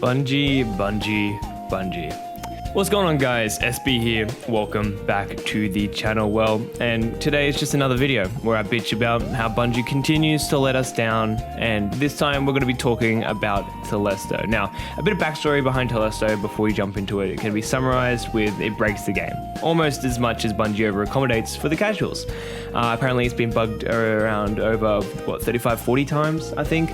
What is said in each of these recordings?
Bungie. What's going on, guys? SB here. Welcome back to the channel. Well, and today is just another video where I bitch about how Bungie continues to let us down, and this time we're going to be talking about Telesto. Now, a bit of backstory behind Telesto before we jump into it. It can be summarized with it breaks the game almost as much as Bungie over accommodates for the casuals. Apparently it's been bugged around over 35-40 times, I think,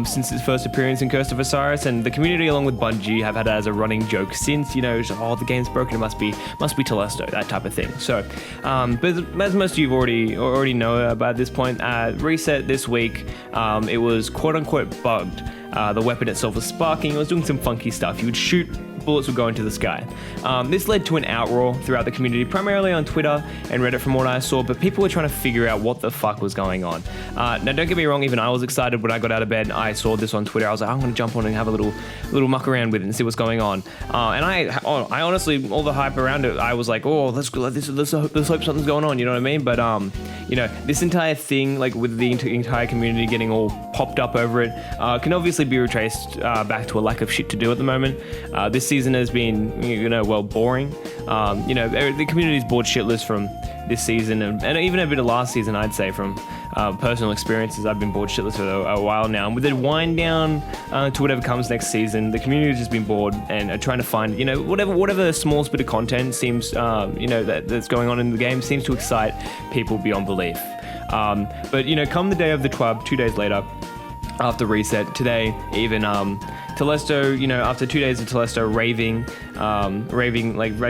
since its first appearance in Curse of Osiris, and the community along with Bungie have had it as a running joke since, the game's broken, it must be Telesto, that type of thing. So, but as most of you already know about this point, reset this week, it was quote unquote bugged. The weapon itself was sparking, it was doing some funky stuff. You would shoot, bullets would go into the sky. This led to an outroar throughout the community, primarily on Twitter and Reddit from what I saw, but people were trying to figure out what the fuck was going on. Now don't get me wrong, even I was excited when I got out of bed. I saw this on Twitter. I was like, I'm gonna jump on and have a little muck around with it and see what's going on. And I honestly, all the hype around it, I was like, oh, let's hope something's going on, you know what I mean? But this entire thing, like with the entire community getting all popped up over it, can obviously be retraced back to a lack of shit to do at the moment. This season has been, boring. The community's bored shitless from this season, and even a bit of last season, I'd say, from personal experiences. I've been bored shitless for a while now. And with the wind down to whatever comes next season, the community's just been bored and are trying to find, whatever smallest bit of content seems, that's going on in the game seems to excite people beyond belief. But come the day of the TWAB, 2 days later, after reset, today, even Telesto, after 2 days of Telesto raving,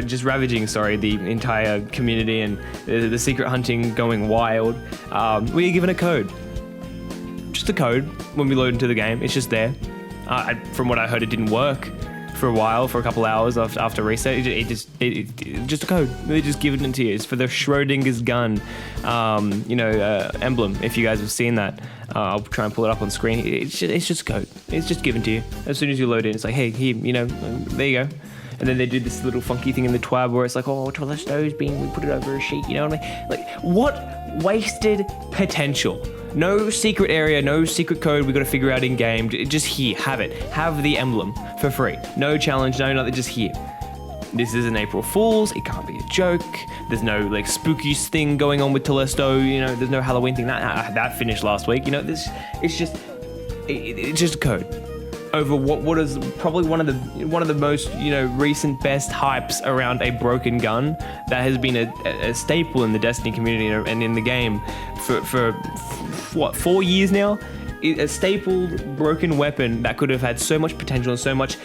just ravaging, the entire community and the secret hunting going wild, we are given a code. Just a code when we load into the game. It's just there. From what I heard, it didn't work for a while, for a couple hours after reset. It just a code. They just given it to you. It's for the Schrodinger's gun, emblem. If you guys have seen that, I'll try and pull it up on screen. It's just a code. It's just given to you as soon as you load in. It's like, hey, here, there you go. And then they do this little funky thing in the TWAB where it's like, oh, Telesto's we put it over a sheet. You know what I mean? Like, what wasted potential? No secret area, no secret code we got to figure out in game. Just here, have it. Have the emblem for free. No challenge, no nothing, just here. This is an April Fool's. It can't be a joke. There's no spooky thing going on with Telesto. There's no Halloween thing that finished last week. It's just a code over what is probably one of the most recent best hypes around a broken gun that has been a staple in the Destiny community and in the game for what, 4 years now. A staple broken weapon that could have had so much potential and so much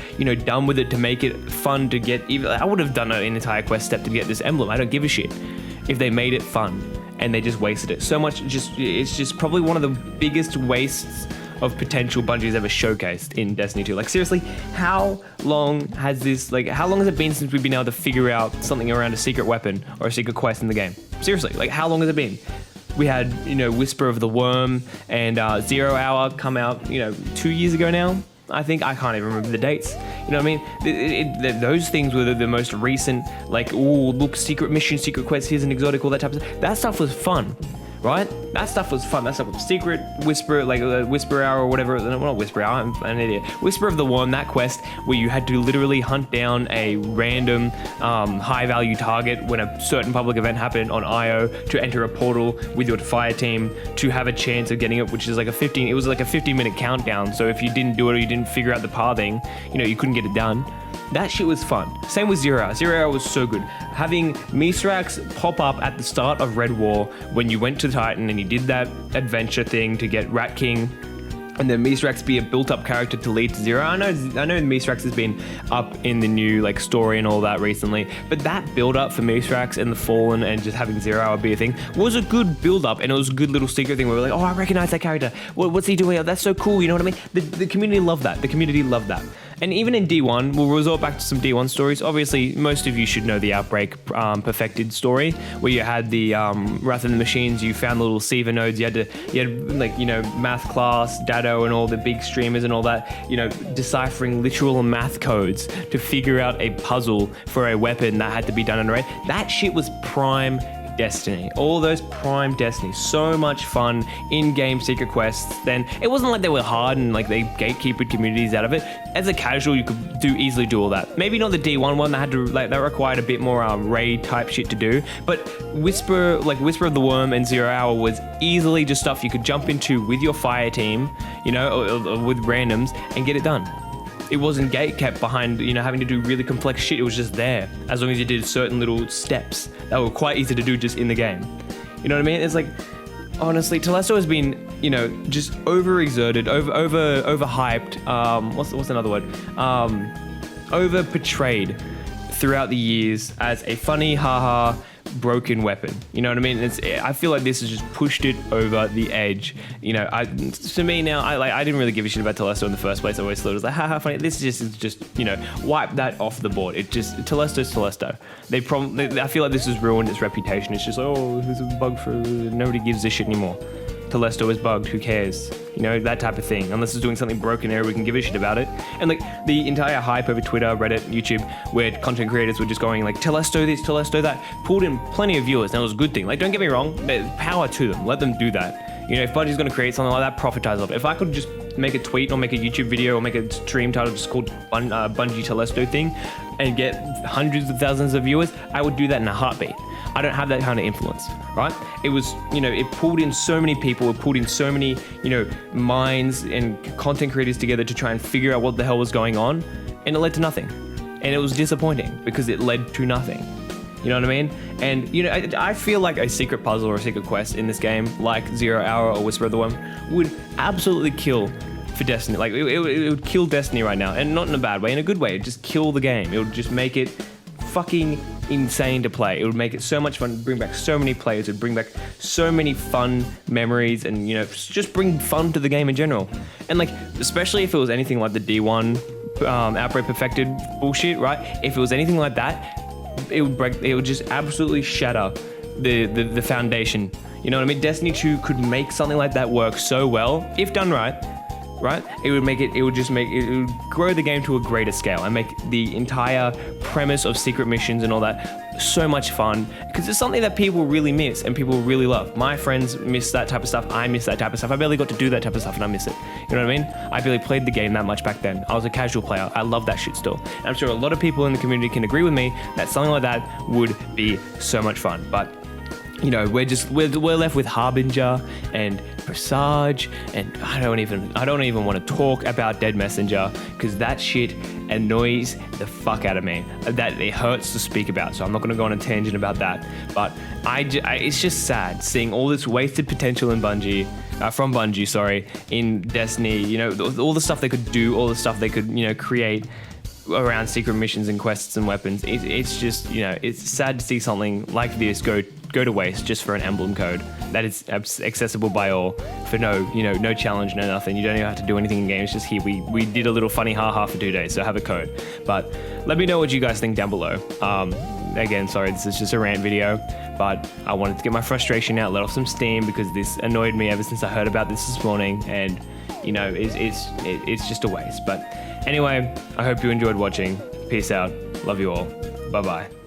done with it to make it fun to get. Even I would have done an entire quest step to get this emblem. I don't give a shit if they made it fun and they just wasted it so much. It's just probably one of the biggest wastes of potential Bungie's ever showcased in Destiny 2. Seriously, how long has it been since we've been able to figure out something around a secret weapon or a secret quest in the game? Seriously, how long has it been? We had, Whisper of the Worm and 0 Hour come out, 2 years ago now. I think, I can't even remember the dates. You know what I mean? Those things were the most recent, look, secret mission, secret quest, here's an exotic, all that type of stuff. That stuff was fun. Right? That stuff was fun. That stuff was secret, Whisper, Whisper Hour or whatever. Not Whisper Hour, I'm an idiot. Whisper of the Worm, that quest where you had to literally hunt down a random high-value target when a certain public event happened on IO to enter a portal with your fire team to have a chance of getting it, which is it was like a 15-minute countdown. So if you didn't do it or you didn't figure out the pathing, you couldn't get it done. That shit was fun. Same with 0 Hour. 0 Hour was so good. Having Misrax pop up at the start of Red War when you went to Titan and you did that adventure thing to get Rat King, and then Misrax be a built-up character to lead to 0 Hour. I know Misrax has been up in the new story and all that recently, but that build-up for Misrax and the Fallen and just having 0 Hour be a thing was a good build-up, and it was a good little secret thing where we're like, oh, I recognize that character. What's he doing? That's so cool. You know what I mean? The community loved that. The community loved that. And even in D1, we'll resort back to some D1 stories. Obviously, most of you should know the Outbreak perfected story, where you had the Wrath of the Machines, you found the little Siva nodes, you had math class, Dado, and all the big streamers and all that, deciphering literal math codes to figure out a puzzle for a weapon that had to be done in a raid. That shit was prime Destiny. All those prime Destiny. So much fun in-game secret quests. Then it wasn't like they were hard and like they gatekeepered communities out of it. As a casual, you could easily do all that. Maybe not the D1 one that had to that required a bit more raid type shit to do. But Whisper of the Worm and 0 Hour was easily just stuff you could jump into with your fire team, or with randoms and get it done. It wasn't gate kept behind, having to do really complex shit. It was just there, as long as you did certain little steps that were quite easy to do just in the game. You know what I mean? It's like, honestly, Telesto has been, just overexerted, overhyped. What's another word? Over portrayed throughout the years as a funny, haha, broken weapon. You know what I mean? I feel like this has just pushed it over the edge. To me now, I didn't really give a shit about Telesto in the first place. I always thought it was like, haha, funny. This is just wipe that off the board. Telesto's Telesto. I feel like this has ruined its reputation. It's just, there's a bug for nobody gives a shit anymore. Telesto is bugged, who cares? That type of thing. Unless it's doing something broken there, we can give a shit about it. And like the entire hype over Twitter, Reddit, YouTube, where content creators were just going like, Telesto this, Telesto that, pulled in plenty of viewers, and it was a good thing. Like, don't get me wrong, power to them, let them do that. If Bungie's gonna create something like that, profitize off it. If I could just make a tweet or make a YouTube video or make a stream title just called Bungie Telesto thing and get hundreds of thousands of viewers, I would do that in a heartbeat. I don't have that kind of influence, right? It was, it pulled in so many people, it pulled in so many, minds and content creators together to try and figure out what the hell was going on, and it led to nothing. And it was disappointing because it led to nothing. You know what I mean? And, I feel like a secret puzzle or a secret quest in this game, like 0 Hour or Whisper of the Worm, would absolutely kill for Destiny. Like, it would kill Destiny right now, and not in a bad way, in a good way. It'd just kill the game. It would just make it fucking insane to play. It would make it so much fun, bring back so many players, it would bring back so many fun memories, and just bring fun to the game in general. And like, especially if it was anything like the D1 Outbreak Perfected bullshit, right? If it was anything like that, it would just absolutely shatter the foundation. You know what I mean? Destiny 2 could make something like that work so well, if done right? It would grow the game to a greater scale and make the entire premise of secret missions and all that so much fun, because it's something that people really miss and people really love. My friends miss that type of stuff. I miss that type of stuff. I barely got to do that type of stuff and I miss it. You know what I mean? I barely played the game that much back then. I was a casual player. I love that shit still. And I'm sure a lot of people in the community can agree with me that something like that would be so much fun. But we're left with Harbinger and Presage, and I don't even want to talk about Dead Messenger, because that shit annoys the fuck out of me. That it hurts to speak about, so I'm not going to go on a tangent about that. But it's just sad seeing all this wasted potential in from Bungie, in Destiny. All the stuff they could do, all the stuff they could create around secret missions and quests and weapons. It's just it's sad to see something like this go to waste just for an emblem code that is accessible by all for no challenge, no nothing. You don't even have to do anything in game. It's just here we did a little funny haha for 2 days, so have a code. But let me know what you guys think down below. Again, sorry, this is just a rant video, but I wanted to get my frustration out, let off some steam, because this annoyed me ever since I heard about this morning, and it's just a waste. But anyway, I hope you enjoyed watching. Peace out. Love you all. Bye bye.